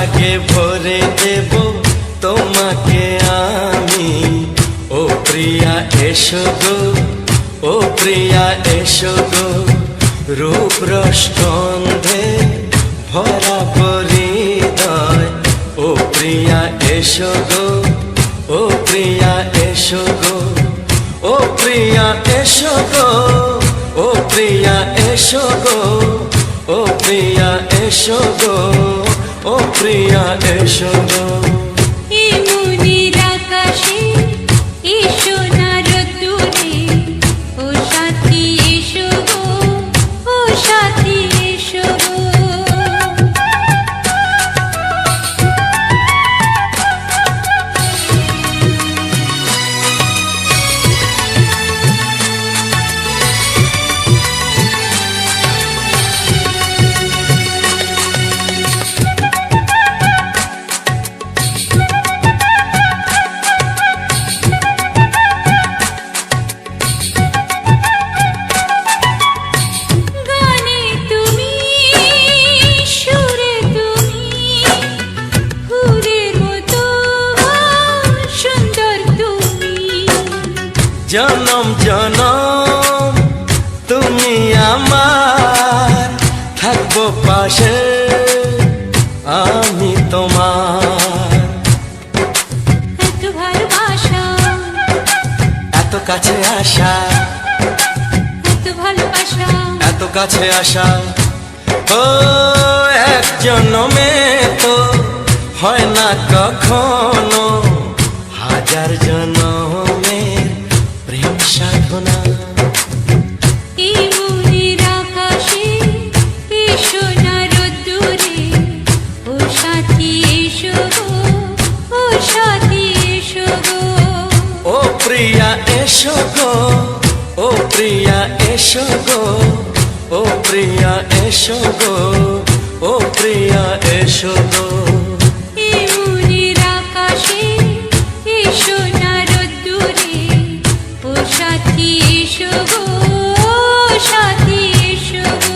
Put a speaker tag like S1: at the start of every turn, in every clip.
S1: সোহাগে ভরে দেব তোমাকে আমি। ও প্রিয়া এসো গো, ও প্রিয়া এসো গো, রূপ রসগন্ধে ভরা হৃদয়। ও প্রিয়া এসো গো, ও প্রিয়া এসো গো, ও প্রিয়া এসো গো, ও প্রিয়া এসো গো, ও প্রিয়া এসো গো, ও প্রিয়া এসো গো।
S2: এই মনের আকাশে এসো না রোদ্দুরে, ও সাথী এসো গো, ও সাথী এসো গো।
S1: জনম জনম তুমি আমার, থাকবো পাশে আমি তোমার।
S2: এত ভালোবাসা,
S1: এত কাছে আসা,
S2: এত ভালোবাসা,
S1: এত কাছে আসা, ও এক জন্মে তো হয় না কখনো, হাজার জন্মে প্রেম সাধনা।
S2: এই মনের আকাশে এসো না রোদ্দুরে, ও সাথী এসো গো, ও সাথী এসো গো।
S1: ও প্রিয়া এসো গো, ও প্রিয়া এসো গো, ও প্রিয়া এসো গো, ও প্রিয়া এসো গো।
S2: এই মনের আকাশে এসো না রোদ্দুরে, ও সাথী এসো গো, ও সাথী এসো গো।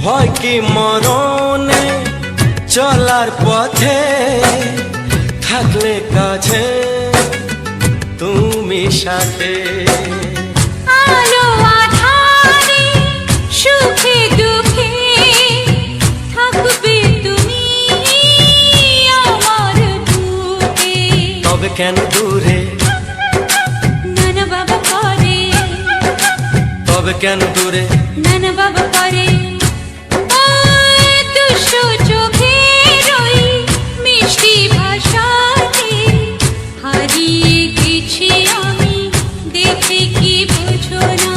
S1: ভয় কি মরণে চলার পথে, থাকলে কাছে তুমি সাথে।
S2: আলো আঁধারে সুখে দুঃখে থাকবে তুমি আমার বুকে।
S1: তবে কেন দূরে,
S2: নানা বাবা করে,
S1: তবে কেন দূরে,
S2: নানা বাবা করে। দুশো চোখের ওই মিষ্টি ভাষাতে হারিয়ে গেছি আমি, দেখে কি বোঝো না।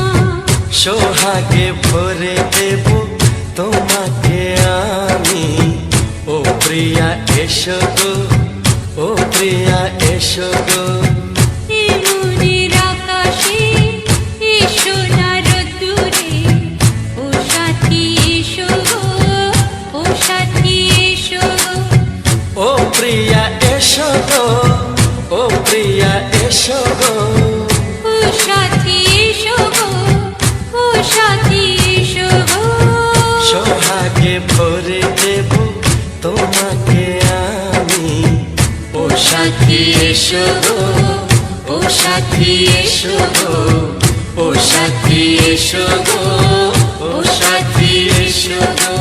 S1: সোহাগে ভরে দেব তোমাকে আমি। ও প্রিয়া এসো গো, ও প্রিয়া এসো গো।
S2: এই মনের আকাশে এসো না রোদ্দুরে, ও সাথী এসো গো, ও সাথী এসো গো।
S1: ও প্রিয়া এসো গো, ও প্রিয়া এসো গো,
S2: ও সাথী এসো গো, ও সাথী এসো গো।
S1: সোহাগে ভরে দেব তোমাকে আমি। ও সাথী এসো গো, ও সাথী এসো গো, ও সাথী এসো গো, ও সাথী এসো গো।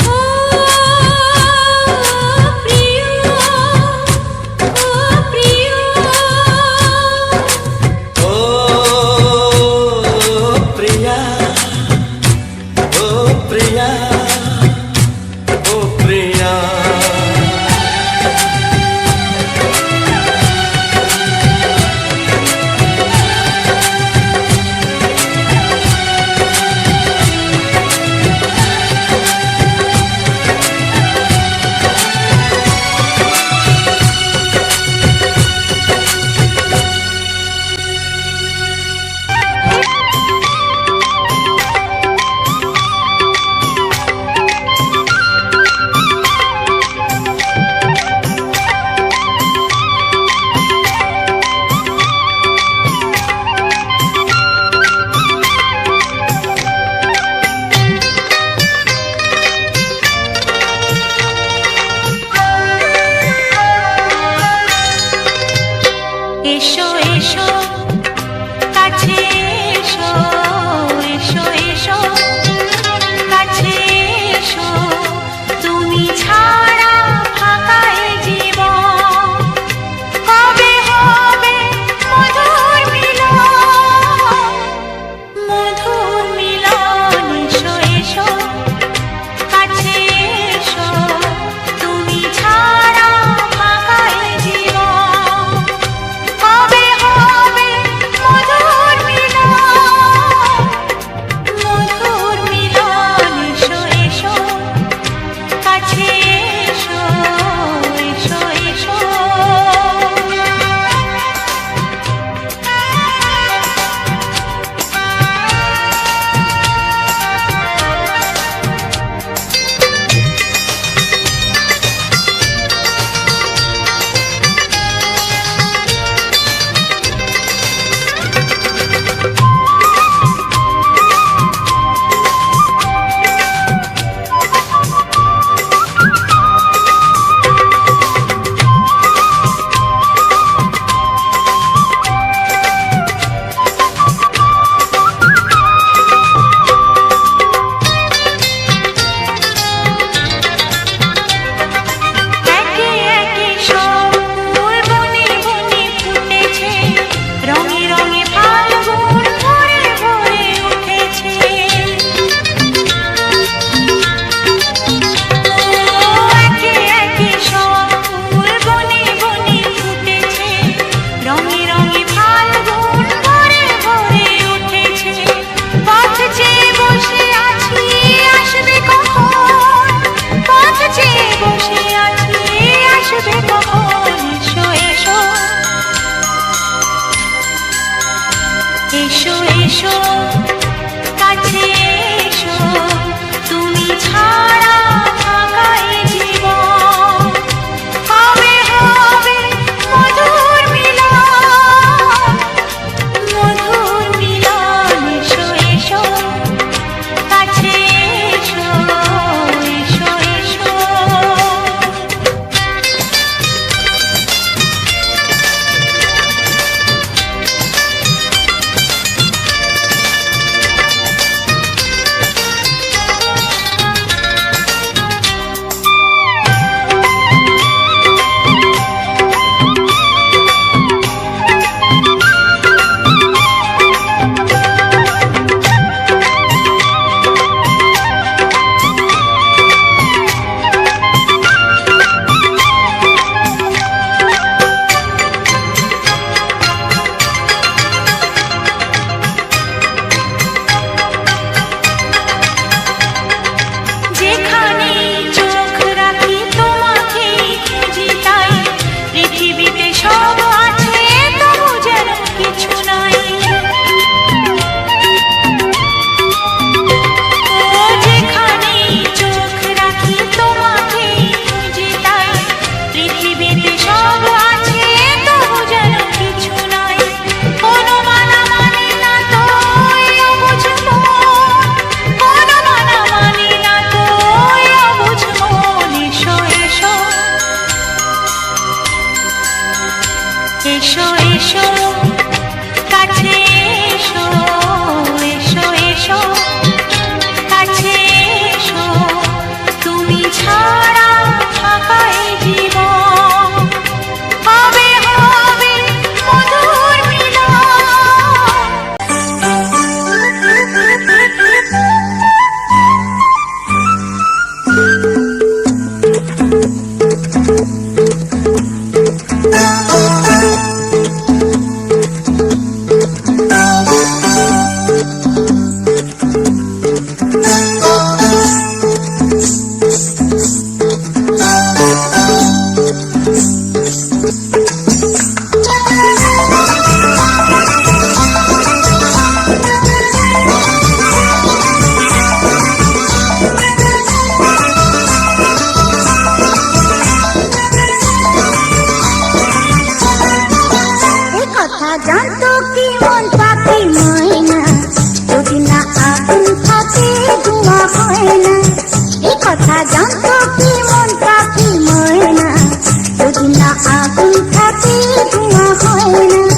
S2: ও প্রিয়, ও প্রিয়,
S1: ও প্রিয়া, ও প্রিয়া, ও প্রিয়া।
S2: এসো এসো কাছে এসো, এসো এসো কাছে এসো, তুমি ছাড়া ফাঁকা এ জীবন, কবে হবে মধুর মিলন, মধুর মিলন। এসো এসো কাছে এসো, তুমি ছাড়া ফাঁকা এ জীবন, কবে হবে মধুর মিলন, মধুর মিলন। এসো এসো কাছে এসো, এসো এসো। একে একে সব ফুল বনে বনে ফুটেছে, রঙে রঙে ফাল্গুন ভরে ভরে উঠেছে। একে একে সব ফুল বনে বনে ফুটেছে, রঙে রঙে ফাল্গুন ভরে ভরে উঠেছে। পথ চেয়ে বসে আছি আসবে কখন, পথ চেয়ে বসে আছি আসবে কখন। এসো এসো এসো এসো কাছে এসো, তুমি ছাড়া ফাঁকা এ জীবন, কবে হবে মধুর মিলন, মধুর মিলন। এসো এসো কাছে এসো, এসো এসো। যেখানে চোখ রাখি তোমাকেই খুঁজি, তাই পৃথিবীতে সব আছে তবু যেন কিছু নাই। ও যেখানে চোখ রাখি তোমাকেই খুঁজি, তাই পৃথিবীতে সব আছে তবু যেন কিছু নাই। কোনো মানা মানে না তো অবুঝ মন, কোনো মানা মানে না তো অবুঝ মন। এসো এসো এসো এসো কাছে এসো, এসো এসো কাছে এসো, তুমি ছাড়া ফাঁকা এ জীবন, কবে হবে মধুর মিলন।
S3: জানতো কি মন পাখি ময়না, যদি না আগুন থাকে ধোঁয়া হয় না। এই কথা জানতো কি মন পাখি ময়না, যদি না আগুন থাকে ধোঁয়া হয় না।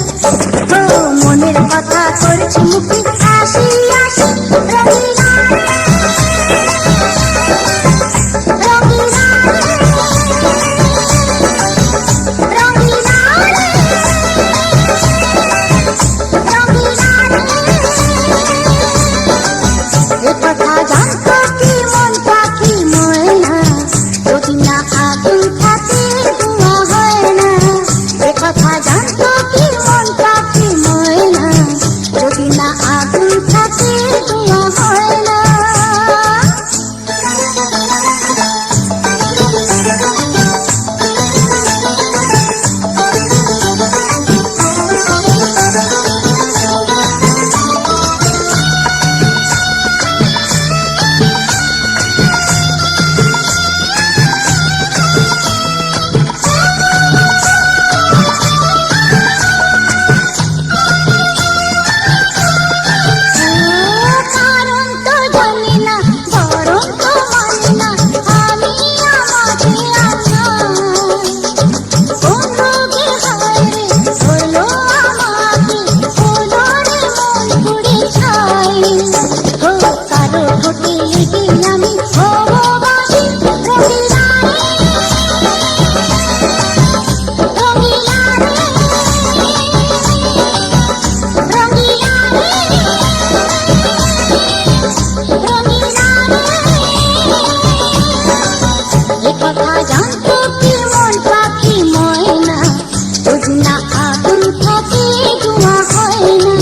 S3: না আগুন থাকে ধোঁয়া হয় না,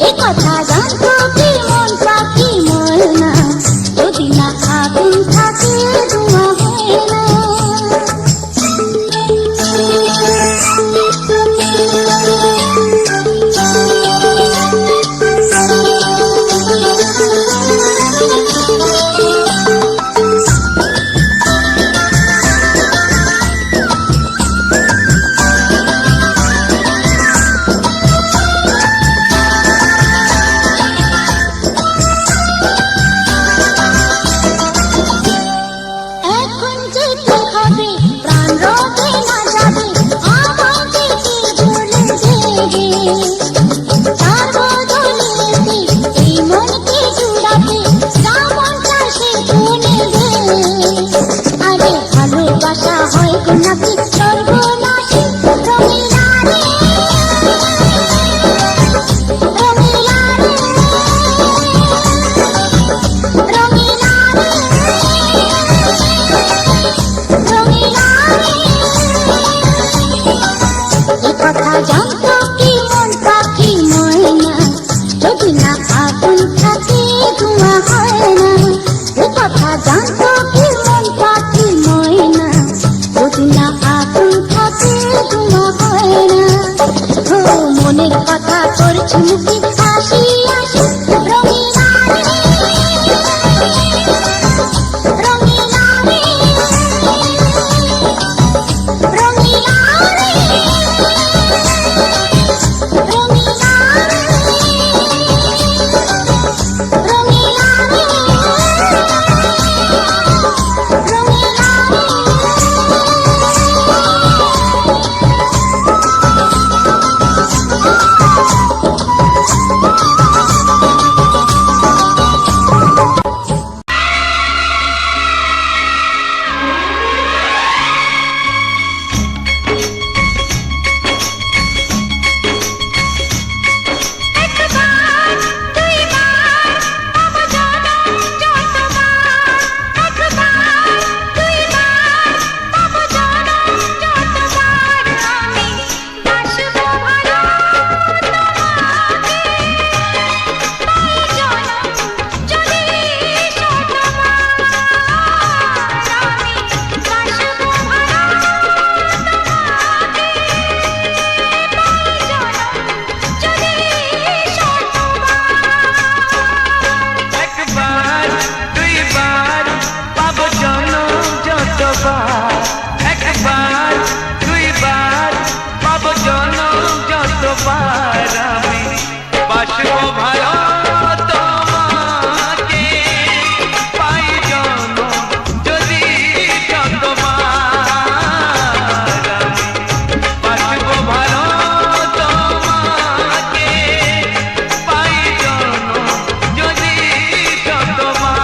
S3: এ কথা জানতো কি মন পাখি ময়না, যদি না আগুন থাকে ধোঁয়া হয় না। এখন যেতে হবে প্রাণ রবে না যাবে, আমাকে কে বলে দেবে, তার বদলেতে এই মনকে জুড়াতে যেমন চাষে বনে দে। আরে ভালোবাসা হয় গো নাকি সর্বনাশী, রঙিলা রে রঙিলা রে রঙিলা রে রঙিলা রে। এ কথা জানতো কি মন পাখি ময়না, যদি না আগুন থাকে ধোঁয়া হয় না, এ কথা জানতো কি মন পাখি ময়না, যদি না আগুন থাকে ধোঁয়া হয় না। ও মনের কথা করছি মুখে হাসি হাসি, রঙিলা রে রঙিলা রে রঙিলা রে রঙিলা রে রঙিলা রে রঙিলা রে।
S2: একবার দুইবার তব জনম যতবার, একবার দুইবার তব জনম যতবার, আমি বাসবো ভালো তোমাকে, তাই জনম যদি শতবার, আমি বাসবো ভালো তোমাকে, তাই জনম যদি শতবার।
S1: একবার দুইবার পাবো জনম যতবার, একবার দুইবার পাবো জনম যতবার, আমি বাসবো ভালো তোমাকে, পাই জনম যদি শতবার, আমি বাসবো ভালো তোমাকে, পাই জনম যদি শতবার।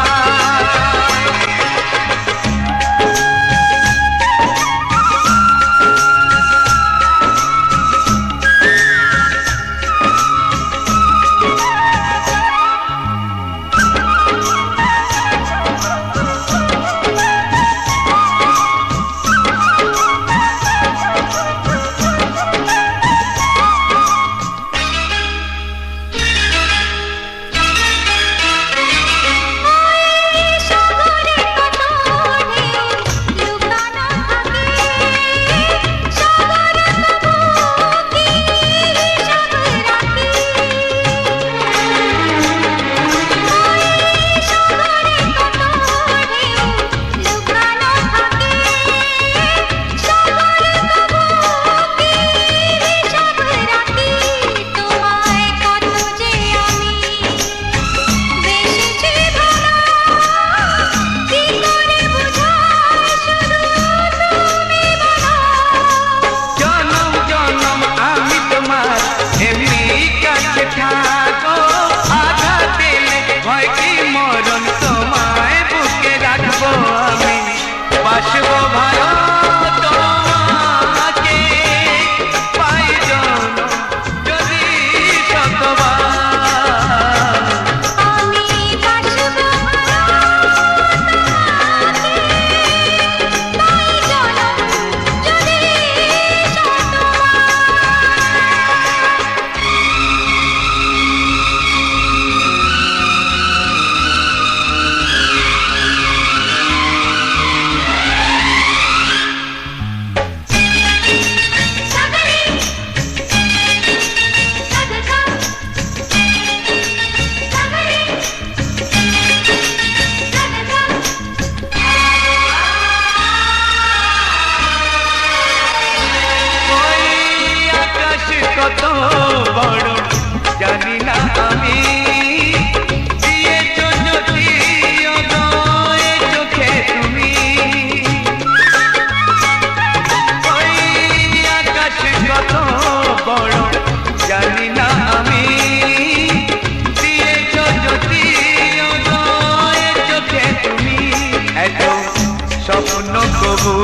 S1: তবু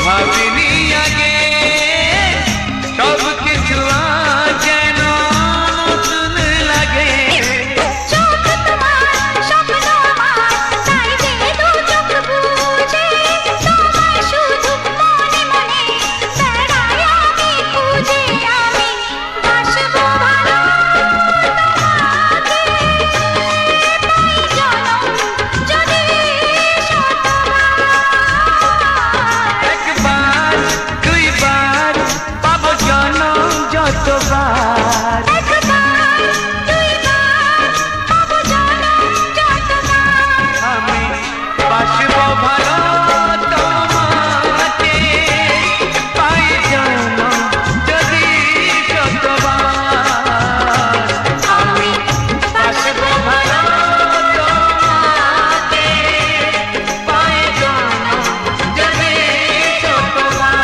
S1: ভাবিনি আগে সব কিছু আজ যেন নতুন লাগে।
S2: চোখ তোমার স্বপ্ন আমার, তাই যে দু চোখ বুঝে তোমায় শুধু মনে মনে বেড়াই আমি খুঁজে। আমি বাসবো ভালো তোমাকে, পাই জনম যদি শতবার।
S1: একবার দুইবার পাবো জনম যতবার।
S2: একবার দুইবার পাবো জনম যতবার।
S1: আমি বাসবো ভালো তোমাকে, পাই জনম যদি শতবার। আমি বাসবো ভালো তোমাকে, পাই জনম যদি শতবার।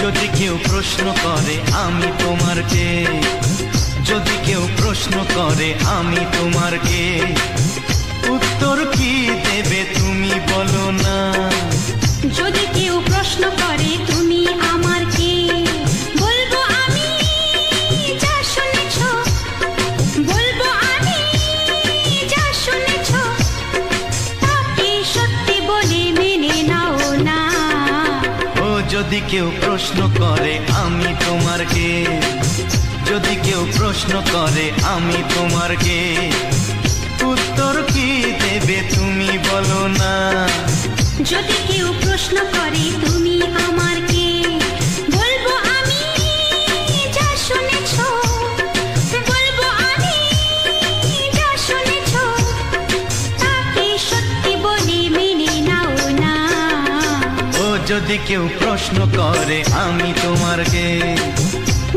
S1: যদি কেউ প্রশ্ন করে আমি তোমার কে, যদি কেউ প্রশ্ন করে আমি তোমার কে, উত্তর কি দেবে তুমি বলো না।
S2: যদি কেউ প্রশ্ন করে তুমি আমার কে, বলবো আমি যা শুনেছ, বলবো আমি যা শুনেছ, তাকে সত্যি বলে মেনে নাও না।
S1: ও যদি কেউ প্রশ্ন করে আমি তোমার কে, যদি কেউ প্রশ্ন করে আমি তোমার কে, উত্তর কি দেবে তুমি বলো না।
S2: যদি কেউ প্রশ্ন করে তুমি আমার কে, বলবো আমি যা শুনেছ, বলবো আমি যা শুনেছ, তাকে সত্যি বলে মেনে নাও না।
S1: ও যদি কেউ প্রশ্ন করে আমি তোমার কে,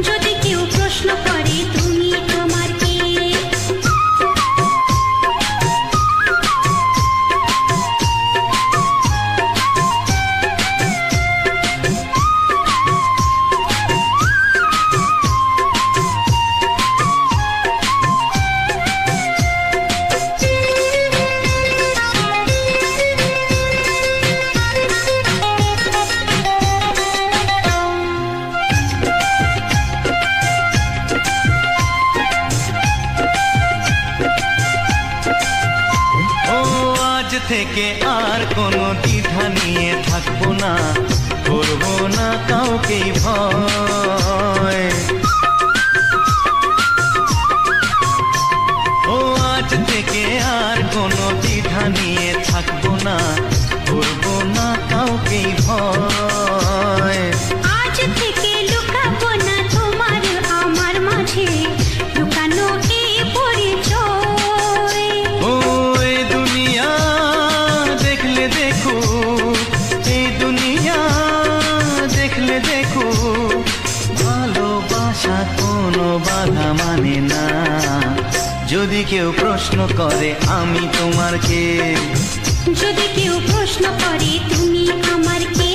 S2: যদি কেউ প্রশ্ন করে তুমি আমার কে।
S1: থেকে আর কোনো দ্বিধা নিয়ে থাকবো না, করবো না কাউকেই ভয়। ও আজ থেকে আর কোনো দ্বিধা নিয়ে থাকবো না, করবো না কাউকেই ভয়।
S2: আজ থেকে লুকাবো না তোমার আমার মাঝে লুকানো এই পরিচয়।
S1: ও এই দুনিয়া দেখলে দেখো, এই দুনিয়া দেখলে দেখো, ভালোবাসা কোনো বাধা মানে না। যদি কেউ প্রশ্ন করে আমি তোমার কে,
S2: যদি কেউ প্রশ্ন করে তুমি আমার কে,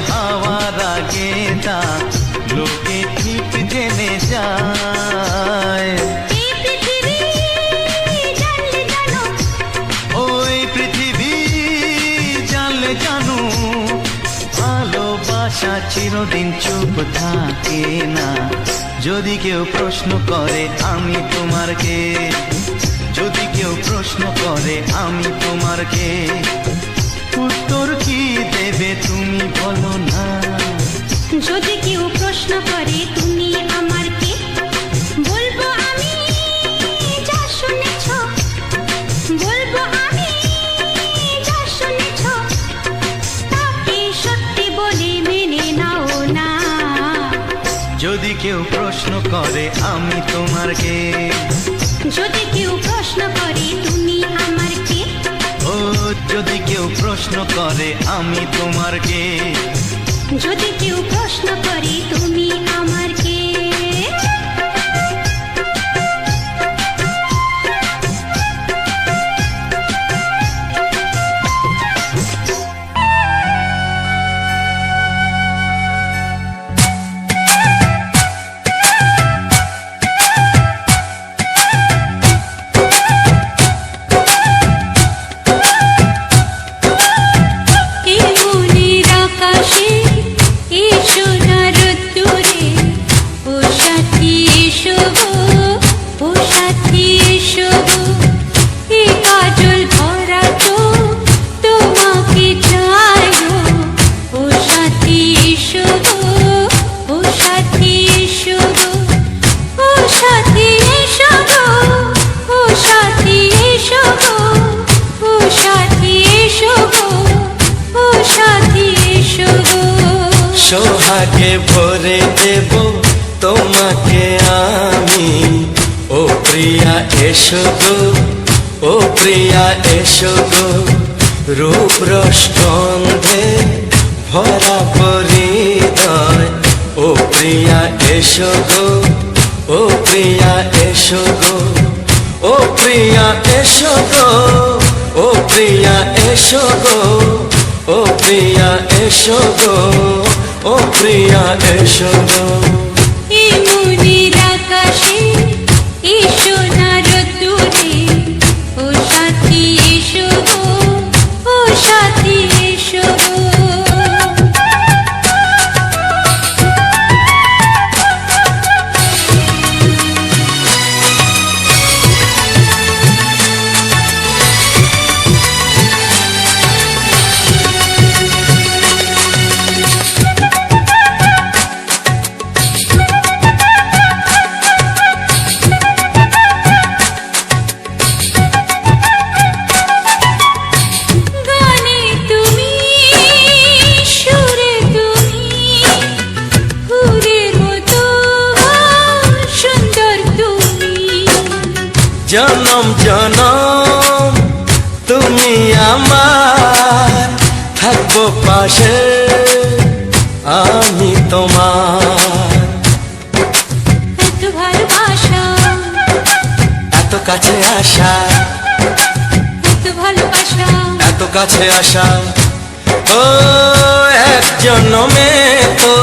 S1: হাওয়ার আগে তা লোকে ঠিক জেনে যায়।
S2: এই পৃথিবী জানলে জানো,
S1: ওই পৃথিবী জানলে জানো, ভালোবাসা চিরদিন চুপ থাকে না। যদি কেউ প্রশ্ন করে আমি তোমার কে, যদি কেউ প্রশ্ন করে আমি তোমার কে, উত্তর কি দেবে তুমি বলো না।
S2: যদি কেউ প্রশ্ন করে তুমি আমার কে, বলবো আমি যা শুনেছ, বলবো আমি যা শুনেছ, তাকে সত্যি বলে মেনে নাও না।
S1: যদি কেউ প্রশ্ন করে আমি তোমার কে,
S2: যদি কেউ প্রশ্ন করে তুমি আমার কে,
S1: ও যদি কেউ প্রশ্ন করে আমি তোমার কে,
S2: যদি কেউ প্রশ্ন করে তুমি আমার কে।
S4: সোহাগে ভরে দেব তোমাকে আমি, ও প্রিয়া এসো গো, ও প্রিয়া এসো গো, রূপ রস গন্ধে ভরা পরিদয়, ও প্রিয়া এসো গো, ও প্রিয়া এসো গো, ও প্রিয়া এসো গো, ও প্রিয়া এসো গো, ও প্রিয়া এসো গো, ও প্রিয়া এসো গো।
S2: এই মনের আকাশে এই সোনার রোদ্দুরে, ও সাথী এসো গো, ও সাথী এসো গো। গানে তুমি, সুরে তুমি, ফুলের মতো সুন্দর তুমি।
S4: জনম জনম তুমি আমার, থাকবো পাশে আমি তোমার।
S2: এত ভালোবাসা,
S4: এত কাছে আসা,
S2: এত ভালোবাসা,
S4: এত কাছে আসা, ও এক জন্মে তো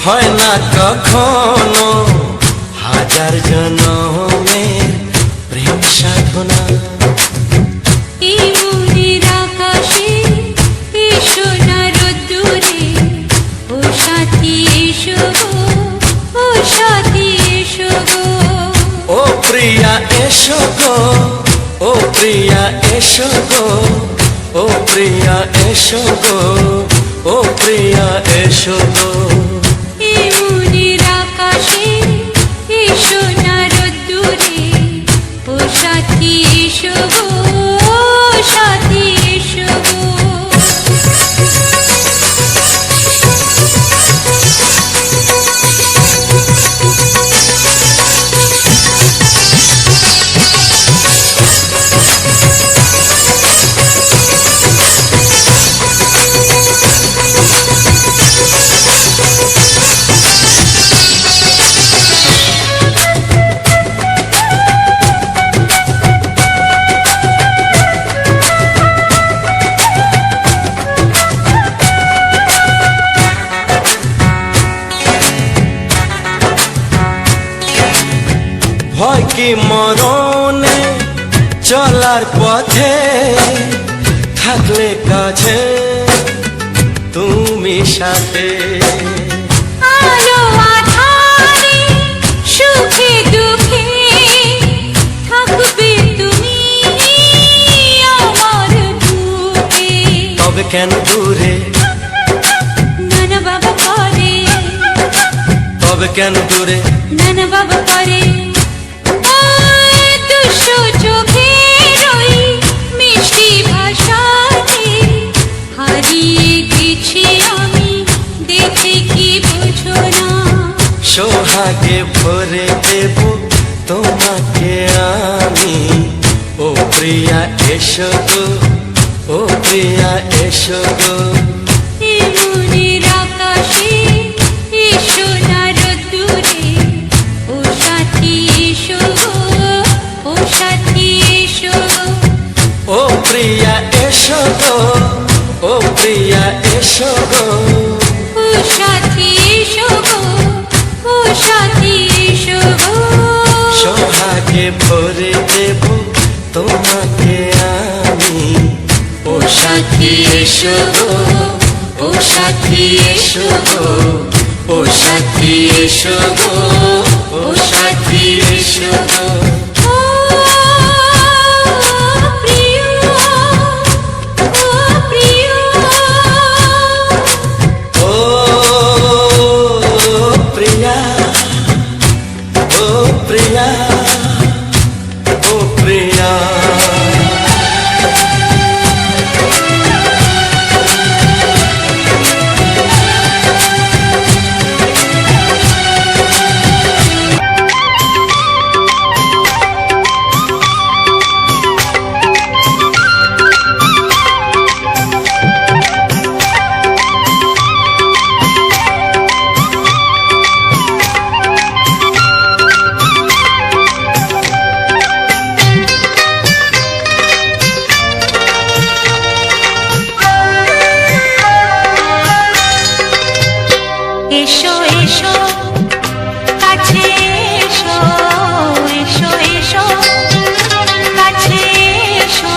S4: হয় না কখনো, হাজার জন্মের প্রেম সাধনা।
S2: এই মনের আকাশে এই সোনার রোদ্দুরে, ও সাথী এসো গো, ও সাথী এসো গো।
S4: ও প্রিয়া এসো গো, ও প্রিয়া এসো গো, ও প্রিয়া এসো গো, ও প্রিয়া এসো গো।
S2: এই মনের আকাশে এই সোনার রোদ্দুরে, ও সাথী এসো গো, ও সাথী এসো গো।
S4: ভয় কি মরণে চলার পথে থাকলে কাছে তুমি সাথে
S2: আলো আঁধারে সুখে দুঃখে থাকবে তুমি আমার বুকে।
S4: তবে কেন দূরে
S2: নানা বাবা করে,
S4: তবে কেন দূরে
S2: নানা বাবা করে ওই দুষ্টু চোখের ওই মিষ্টি ভাষাতে হারিয়ে গেছি আমি, দেখে কি বোঝো না।
S4: সোহাগে ভরে দেব তোমাকে আমি, ও প্রিয়া এসো গো, ও প্রিয়া এসো গো।
S2: এ মনের আকাশে এসো না রোদ্দুরে, ও সাথী এসো গো, ও সাথী এসো।
S4: ও প্রিয়া এসো গো, ও প্রিয়া এসো গো।
S2: ও সাথী এসো গো, ও সাথী এসো গো।
S4: সোহাগে ভরে দেব তোমাকে আমি, ও সাথী এসো গো, ও সাথী এসো গো, ও সাথী এসো গো, ও সাথী এসো গো।
S2: ও প্রিয়, ও প্রিয়,
S4: ও প্রিয়া, ও প্রিয়া, ও প্রিয়া।
S2: এসো এসো কাছে এসো, এসো এসো কাছে এসো,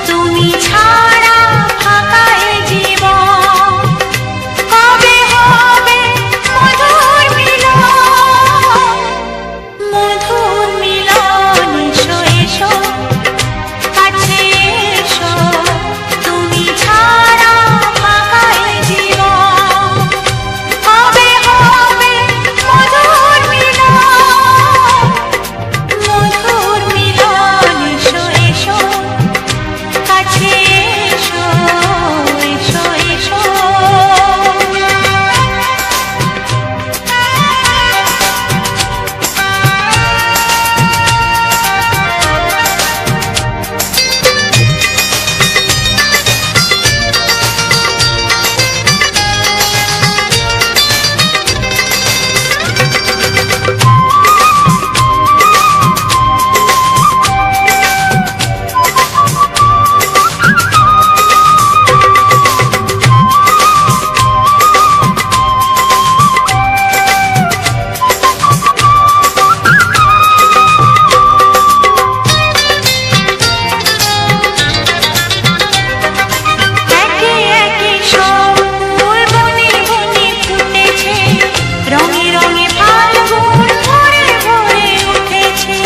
S2: তুমি ছাড়া ফাঁকা এ জীবন, কবে হবে মধুর মিলন, মধুর মিলন। এসো এসো কাছে এসো, তুমি ছাড়া ফাঁকা এ জীবন, কবে হবে মধুর মিলন, মধুর মিলন। এসো এসো কাছে এসো, এসো এসো। একে একে সব ফুল বনে বনে ফুটেছে, রঙে রঙে ফাল্গুন ভরে ভরে উঠেছে।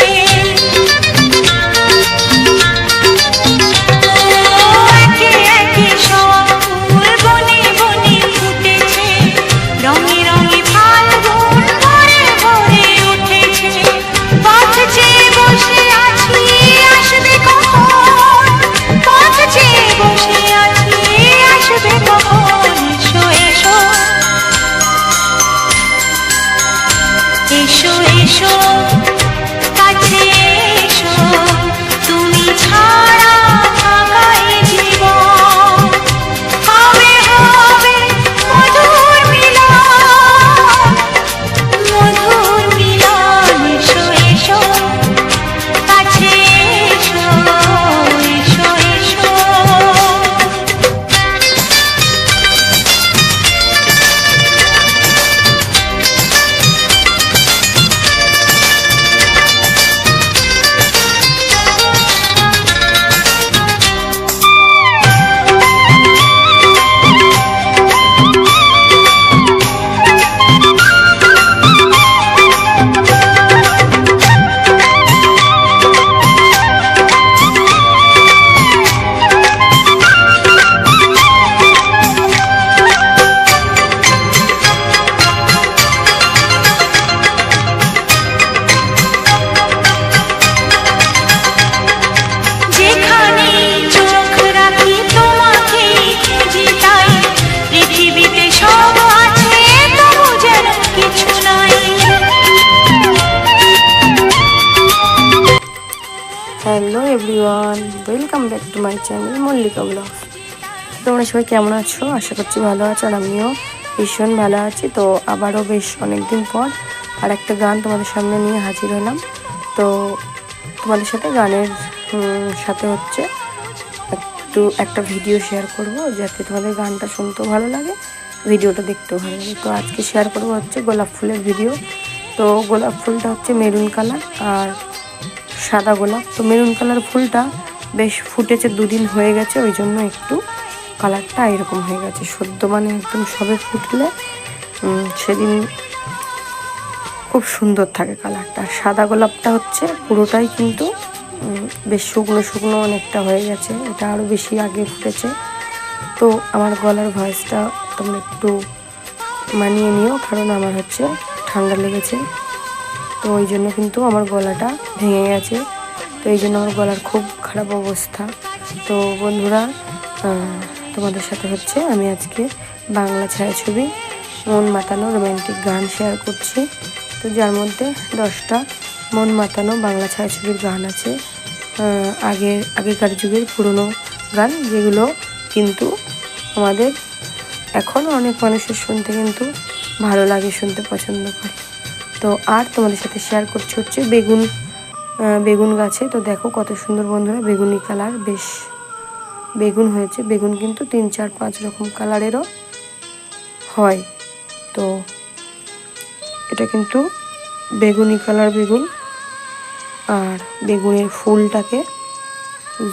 S2: একে একে সব ফুল বনে বনে ফুটেছে, রঙে রঙে ফাল্গুন ভরে ভরে উঠেছে। পথ চেয়ে বসে আছি আসবে কখন, পথ চেয়ে বসে আছি আসবে কখন। এসো এসো, এসো এসো কাছে এসো, তুমি ছাড়া ফাঁকা এ জীবন, কবে হবে মধুর মিলন, মধুর মিলন। এসো এসো কাছে এসো, এসো এসো।
S5: Everyone, welcome back to my channel Mallika blogs. তোমরা সবাই কেমন আছো? আশা করছি ভালো আছো, আর আমিও ভীষণ ভালো আছি। তো আবারও বেশ অনেকদিন পর আর একটা গান তোমাদের সামনে নিয়ে হাজির হলাম। তো তোমাদের সাথে গানের সাথে হচ্ছে একটা ভিডিও শেয়ার করব, যাতে তোমাদের গানটা শুনতেও ভালো লাগে, ভিডিওটা দেখতেও ভালো লাগে। তো আজকে শেয়ার করব হচ্ছে গোলাপ ফুলের ভিডিও। তো গোলাপ ফুলটা হচ্ছে মেরুন কালার আর সাদা গোলাপ। তো মেরুন কালার ফুলটা বেশ ফুটেছে, 2 দিন হয়ে গেছে, ওই জন্য একটু কালারটা এরকম হয়ে গেছে। সদ্য মানে একদম সবে ফুটলে সেদিন খুব সুন্দর থাকে কালারটা। সাদা গোলাপটা হচ্ছে পুরোটাই কিন্তু বেশ শুকনো শুকনো অনেকটা হয়ে গেছে, এটা আরও বেশি আগে ফুটেছে। তো আমার গলার ভয়েসটা তোমরা একটু মানিয়ে নিও, কারণ আমার হচ্ছে ঠান্ডা লেগেছে, তো ওই জন্য কিন্তু আমার গলাটা ভেঙে গেছে। তো এই জন্য আমার গলার খুব খারাপ অবস্থা। তো বন্ধুরা, তোমাদের সাথে হচ্ছে আমি আজকে বাংলা ছায়াছবি মন মাতানো রোম্যান্টিক গান শেয়ার করছি। তো যার মধ্যে 10টা মন মাতানো বাংলা ছায়াছবির গান আছে, আগেকার যুগের পুরনো গান, যেগুলো কিন্তু আমাদের এখনও অনেক মানুষের শুনতে কিন্তু ভালো লাগে, শুনতে পছন্দ করে। তো আর তোমাদের সাথে শেয়ার করছি হচ্ছে বেগুন গাছে। তো দেখো কত সুন্দর বন্ধুরা, বেগুনি কালার, বেশ বেগুন হয়েছে। বেগুন কিন্তু 3, 4, 5 রকম কালারেরও হয়। তো এটা কিন্তু বেগুনি কালার বেগুন। আর বেগুনের ফুলটাকে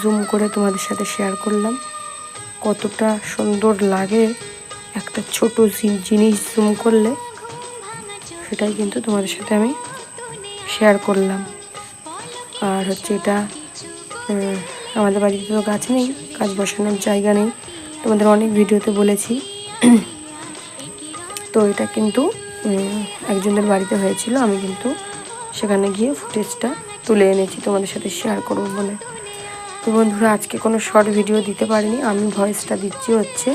S5: জুম করে তোমাদের সাথে শেয়ার করলাম, কতটা সুন্দর লাগে একটা ছোট জিনিস জুম করলে, সেটাই কিন্তু তোমাদের সাথে আমি শেয়ার করলাম। আর হচ্ছে এটা আমাদের বাড়িতে তো গাছ নেই, গাছ বসানোর জায়গা নেই, তোমাদের অনেক ভিডিওতে বলেছি। তো এটা কিন্তু একজনের বাড়িতে হয়েছিল, আমি কিন্তু সেখানে গিয়ে ফুটেজটা তুলে এনেছি তোমাদের সাথে শেয়ার করবো বলে। তো বন্ধুরা, আজকে কোনো শর্ট ভিডিও দিতে পারিনি, আমি ভয়েসটা দিচ্ছি হচ্ছে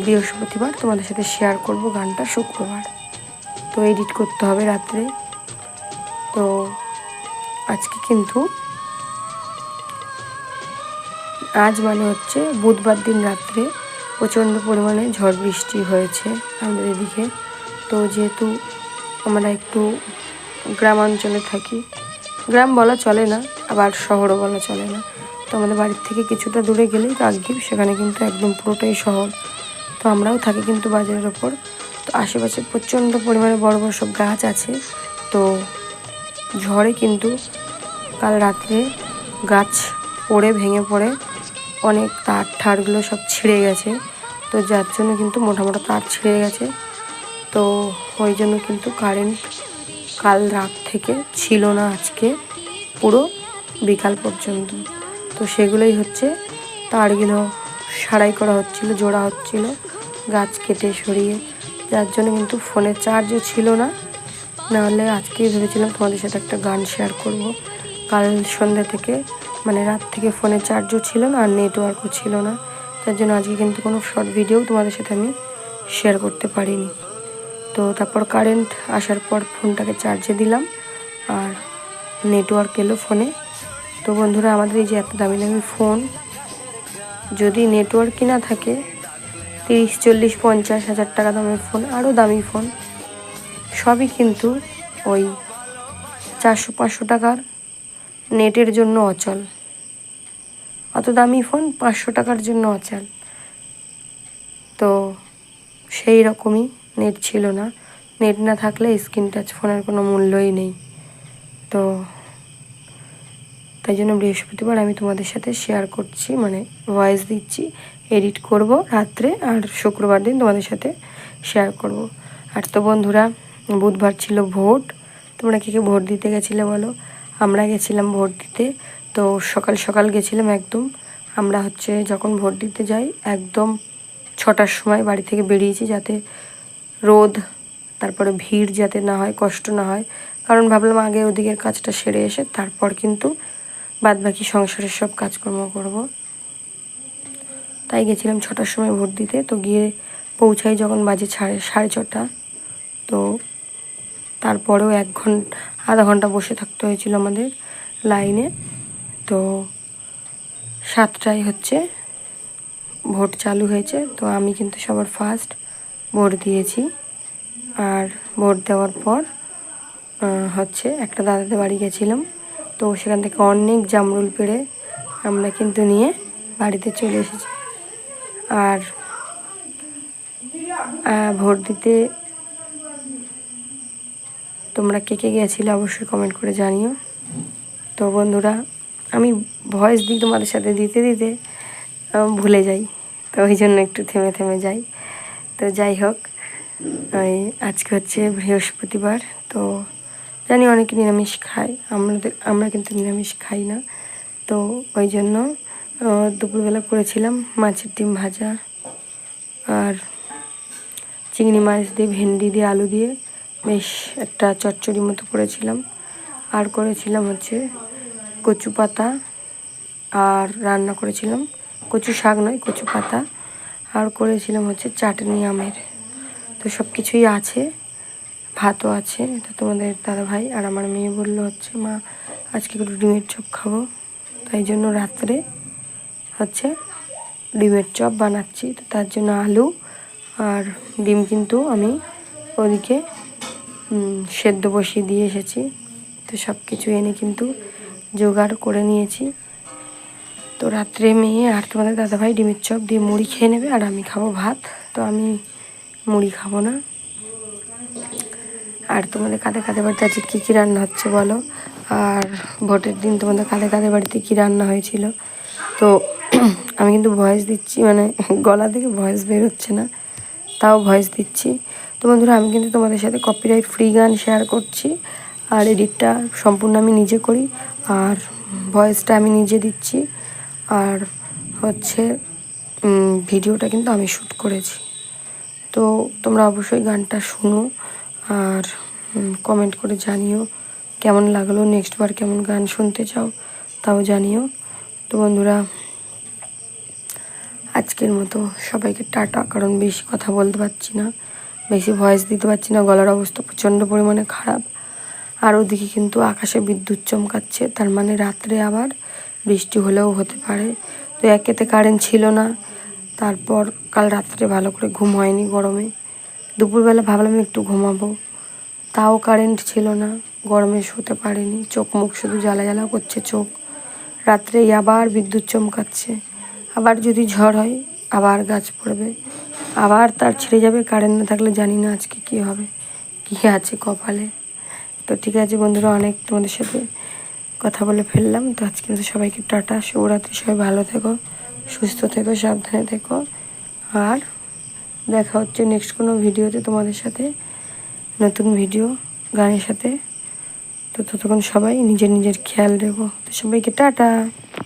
S5: বৃহস্পতিবার, তোমাদের সাথে শেয়ার করব গানটা শুক্রবার। তো এডিট করতে হবে রাত্রে। তো আজকে কিন্তু আজ মানে হচ্ছে বুধবার দিন রাত্রে প্রচণ্ড পরিমাণে ঝড় বৃষ্টি হয়েছে আমাদের এদিকে। তো যেহেতু আমরা একটু গ্রামাঞ্চলে থাকি, গ্রাম বলা চলে না, আবার শহরও বলা চলে না, তো আমাদের বাড়ির থেকে কিছুটা দূরে গেলেই কাকদ্বীপ, সেখানে কিন্তু একদম পুরোটাই শহর। তো আমরাও থাকি কিন্তু বাজারের ওপর। তো আশেপাশে প্রচণ্ড পরিমাণে বড় বড় সব গাছ আছে। তো ঝড়ে কিন্তু কাল রাত্রে গাছ ভেঙে পড়ে অনেক তারগুলো সব ছিঁড়ে গেছে। তো যার জন্য কিন্তু মোটা মোটা তার ছিঁড়ে গেছে। তো ওই জন্য কিন্তু কারেন্ট কাল রাত থেকে ছিল না, আজকে পুরো বিকাল পর্যন্ত। তো সেগুলোই হচ্ছে তারগুলো সারাই করা হচ্ছিল, জোড়া হচ্ছিল, গাছ কেটে সরিয়ে, যার জন্য কিন্তু ফোনের চার্জও ছিল না। নাহলে আজকেই ভেবেছিলাম তোমাদের সাথে একটা গান শেয়ার করব। কাল সন্ধ্যা থেকে মানে রাত থেকে ফোনের চার্জও ছিল না, আর নেটওয়ার্কও ছিল না, যার জন্য আজকে কিন্তু কোনো শর্ট ভিডিও তোমাদের সাথে আমি শেয়ার করতে পারিনি। তো তারপর কারেন্ট আসার পর ফোনটাকে চার্জে দিলাম, আর নেটওয়ার্ক এলো ফোনে। তো বন্ধুরা, আমাদের এই যে এত দামি দামি ফোন, যদি নেটওয়ার্কই না থাকে, 30, 40, 50 হাজার টাকা দামের ফোন, আরও দামি ফোন, সবই কিন্তু ওই 400-500 টাকার নেটের জন্য অচল। অত দামি ফোন 500 টাকার জন্য অচল। তো সেই রকমই নেট ছিল না, নেট না থাকলে স্ক্রিন টাচ ফোনের কোনো মূল্যই নেই। তো তাই জন্য বৃহস্পতিবার আমি তোমাদের সাথে শেয়ার করছি, মানে ভয়েস দিচ্ছি, এডিট করব রাত্রে, আর শুক্রবার দিন তোমাদের সাথে শেয়ার করব। আর তো বন্ধুরা, বুধবার ছিল ভোট। তোমরা কে ভোট দিতে গেছিলে বলো? আমরা গেছিলাম ভোট দিতে। তো সকাল সকাল গেছিলাম একদম। আমরা হচ্ছে যখন ভোট দিতে যাই একদম 6টার সময় বাড়ি থেকে বেরিয়েছি, যাতে রোদ তারপরে ভিড় যাতে না হয়, কষ্ট না হয়, কারণ ভাবলাম আগে ওদিকের কাজটা সেরে এসে তারপর কিন্তু বাদবাকি সংসারের সব কাজকর্ম করব। তাই গেছিলাম 6টার সময় ভোট দিতে। তো গিয়ে পৌঁছাই যখন বাজে 6:30। তো তারপরেও আধা ঘন্টা বসে থাকতে হয়েছিল আমাদের লাইনে। তো তো 7টায় হচ্ছে ভোট চালু হয়েছে। তো আমি কিন্তু সবার ফার্স্ট ভোট দিয়েছি। আর ভোট দেওয়ার পর হচ্ছে একটা দাদাদের বাড়ি গেছিলাম। তো সেখান থেকে অনেক জামরুল পেড়ে আমরা কিন্তু নিয়ে বাড়িতে চলে এসেছি। আর ভোট দিতে তোমরা কে কে গেছিলে অবশ্যই কমেন্ট করে জানিও। তো বন্ধুরা, আমি ভয়েস দিই তোমাদের সাথে দিতে দিতে ভুলে যাই, তো ওই জন্য একটু থেমে থেমে যাই। তো যাই হোক, আজকে হচ্ছে বৃহস্পতিবার। তো জানি অনেকে নিরামিষ খায়, আমরা কিন্তু নিরামিষ খাই না। তো ওই জন্য দুপুরবেলা করেছিলাম মাছের ডিম ভাজা, আর চিংড়ি মাছ দিয়ে ভেন্ডি দিয়ে আলু দিয়ে বেশ একটা চচ্চড়ি মতো করেছিলাম। আর করেছিলাম হচ্ছে কচু পাতা, আর রান্না করেছিলাম কচু শাক নয়, কচু পাতা, আর করেছিলাম হচ্ছে চাটনি আমের। তো সব কিছুই আছে, ভাতও আছে। তো তোমাদের দাদা ভাই আর আমার মেয়ে বললো হচ্ছে মা আজকে একটু ডিমের চপ খাবো, তাই জন্য রাত্রে হচ্ছে ডিমের চপ বানাচ্ছি। তো তার জন্য আলু আর ডিম কিন্তু আমি ওদিকে সেদ্ধ বসিয়ে দিয়ে এসেছি। তো সব কিছু এনে কিন্তু জোগাড় করে নিয়েছি। তো রাত্রে মেয়ে আর তোমাদের দাদাভাই ডিমের চপ দিয়ে মুড়ি খেয়ে নেবে, আর আমি খাবো ভাত। তো আমি মুড়ি খাবো না। আর তোমাদের কাদের কাদের বাড়িতে আজকে কী কী রান্না হচ্ছে বলো, আর ভোটের দিন তোমাদের কাদের কাদের বাড়িতে কী রান্না হয়েছিল। তো আমি কিন্তু ভয়েস দিচ্ছি, মানে গলা থেকে ভয়েস বের হচ্ছে না, তাও ভয়েস দিচ্ছি। তো বন্ধুরা, আমি কিন্তু তোমাদের সাথে কপিরাইট ফ্রি গান শেয়ার করছি, আর এডিটটা সম্পূর্ণ আমি নিজে করি, আর ভয়েসটা আমি নিজে দিচ্ছি, আর হচ্ছে ভিডিওটা কিন্তু আমি শ্যুট করেছি। তো তোমরা অবশ্যই গানটা শুনো আর কমেন্ট করে জানিও কেমন লাগলো, নেক্সটবার কেমন গান শুনতে চাও তাও জানিও। তো বন্ধুরা, আজকের মতো সবাইকে টাটা, কারণ বেশি কথা বলতে পারছি না, বেশি ভয়েস দিতে পারছি না, গলার অবস্থা প্রচণ্ড পরিমাণে খারাপ। আর ওদিকে কিন্তু আকাশে বিদ্যুৎ চমকাচ্ছে, তার মানে রাত্রে আবার বৃষ্টি হলেও হতে পারে। তো একেতে কারেন্ট ছিল না, তারপর কাল রাত্রে ভালো করে ঘুম হয়নি গরমে। দুপুরবেলা ভাবলাম একটু ঘুমাবো, তাও কারেন্ট ছিল না, গরমে শুতে পারিনি, চোখ মুখ শুধু জ্বালা জ্বালা করছে চোখ। রাত্রেই আবার বিদ্যুৎ চমকাচ্ছে, আবার যদি ঝড় হয় আবার গাছ পড়বে, আবার তার ছিঁড়ে যাবে। কারেন্ট না থাকলে জানি না আজকে কী হবে, কী আছে কপালে। তো ঠিক আছে বন্ধুরা, অনেক তোমাদের সাথে কথা বলে ফেললাম। তো আজকে সবাইকে টাটা, শুভরাত্রি, সবাই ভালো থেকো, সুস্থ থেকো, সাবধানে থেকো। আর দেখা হচ্ছে নেক্সট কোনো ভিডিওতে তোমাদের সাথে, নতুন ভিডিও গানের সাথে। তো ততক্ষণ সবাই নিজের নিজের খেয়াল রেখো। তো সবাইকে টাটা।